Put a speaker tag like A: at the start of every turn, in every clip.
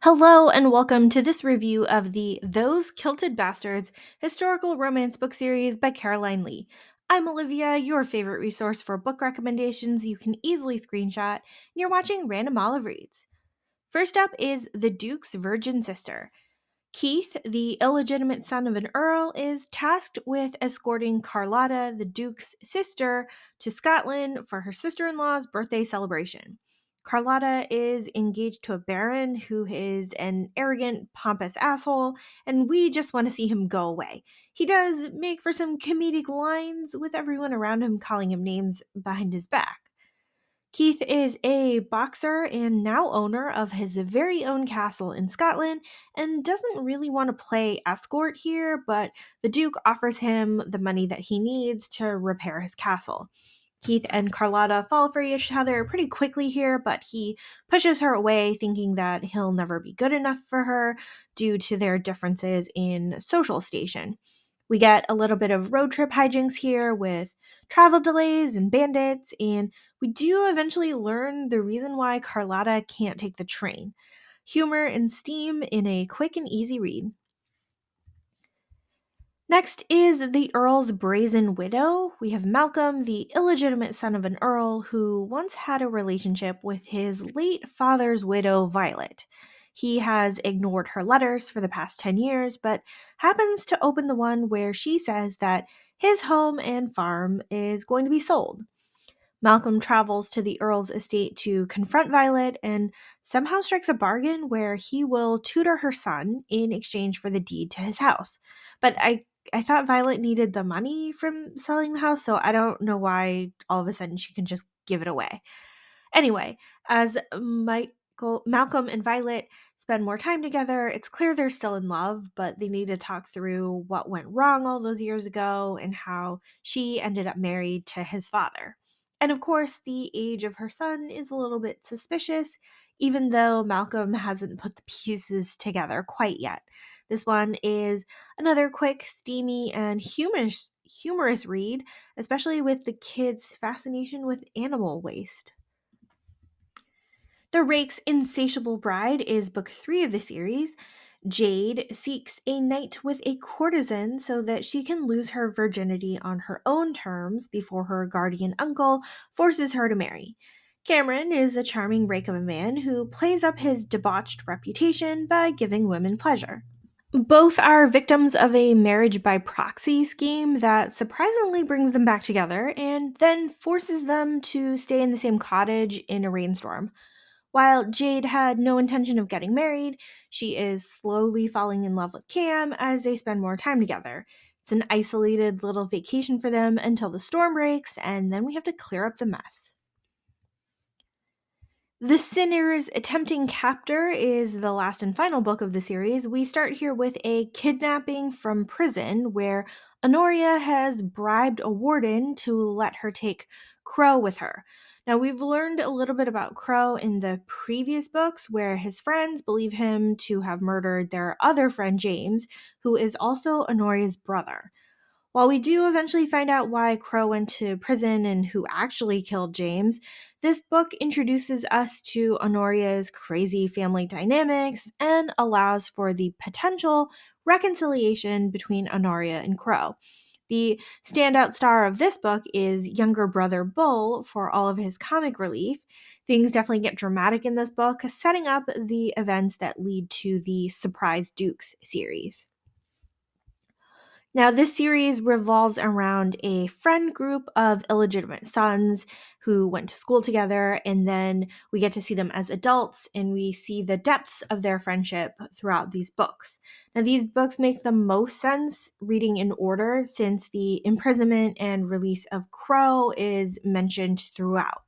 A: Hello, and welcome to this review of the Those Kilted Bastards historical romance book series by Caroline Lee. I'm Olivia, your favorite resource for book recommendations you can easily screenshot, and you're watching Random Olive Reads. First up is The Duke's Virgin Sister. Keith, the illegitimate son of an earl, is tasked with escorting Carlotta, the Duke's sister, to Scotland for her sister in law's birthday celebration. Carlotta is engaged to a baron who is an arrogant, pompous asshole, and we just want to see him go away. He does make for some comedic lines, with everyone around him calling him names behind his back. Keith is a boxer and now owner of his very own castle in Scotland and doesn't really want to play escort here, but the Duke offers him the money that he needs to repair his castle. Keith and Carlotta fall for each other pretty quickly here, but he pushes her away, thinking that he'll never be good enough for her due to their differences in social station. We get a little bit of road trip hijinks here with travel delays and bandits, and we do eventually learn the reason why Carlotta can't take the train. Humor and steam in a quick and easy read. Next is the Earl's Brazen Widow. We have Malcolm, the illegitimate son of an Earl who once had a relationship with his late father's widow, Violet. He has ignored her letters for the past 10 years, but happens to open the one where she says that his home and farm is going to be sold. Malcolm travels to the Earl's estate to confront Violet and somehow strikes a bargain where he will tutor her son in exchange for the deed to his house. But I thought Violet needed the money from selling the house, so I don't know why all of a sudden she can just give it away. Anyway, as Malcolm and Violet spend more time together, it's clear they're still in love, but they need to talk through what went wrong all those years ago and how she ended up married to his father. And of course, the age of her son is a little bit suspicious, even though Malcolm hasn't put the pieces together quite yet. This one is another quick, steamy, and humorous read, especially with the kids' fascination with animal waste. The Rake's Insatiable Bride is book 3 of the series. Jade seeks a knight with a courtesan so that she can lose her virginity on her own terms before her guardian uncle forces her to marry. Cameron is a charming rake of a man who plays up his debauched reputation by giving women pleasure. Both are victims of a marriage by proxy scheme that surprisingly brings them back together and then forces them to stay in the same cottage in a rainstorm. While Jade had no intention of getting married, she is slowly falling in love with Cam as they spend more time together. It's an isolated little vacation for them until the storm breaks, and then we have to clear up the mess. The Sinner's Attempting Captor is the last and final book of the series. We start here with a kidnapping from prison where Honoria has bribed a warden to let her take Crow with her. Now, we've learned a little bit about Crow in the previous books where his friends believe him to have murdered their other friend James, who is also Honoria's brother. While we do eventually find out why Crow went to prison and who actually killed James, this book introduces us to Honoria's crazy family dynamics and allows for the potential reconciliation between Honoria and Crow. The standout star of this book is younger brother Bull for all of his comic relief. Things definitely get dramatic in this book, setting up the events that lead to the Surprise Dukes series. Now, this series revolves around a friend group of illegitimate sons who went to school together, and then we get to see them as adults and we see the depths of their friendship throughout these books. Now, these books make the most sense reading in order since the imprisonment and release of Crow is mentioned throughout.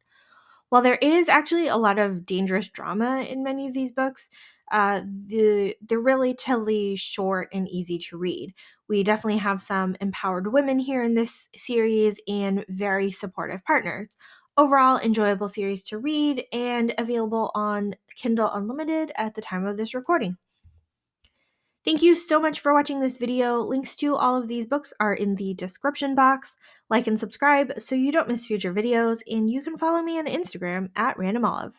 A: While there is actually a lot of dangerous drama in many of these books, they're relatively short and easy to read. We definitely have some empowered women here in this series and very supportive partners. Overall, enjoyable series to read and available on Kindle Unlimited at the time of this recording. Thank you so much for watching this video. Links to all of these books are in the description box. Like and subscribe so you don't miss future videos, and you can follow me on Instagram at randomolive.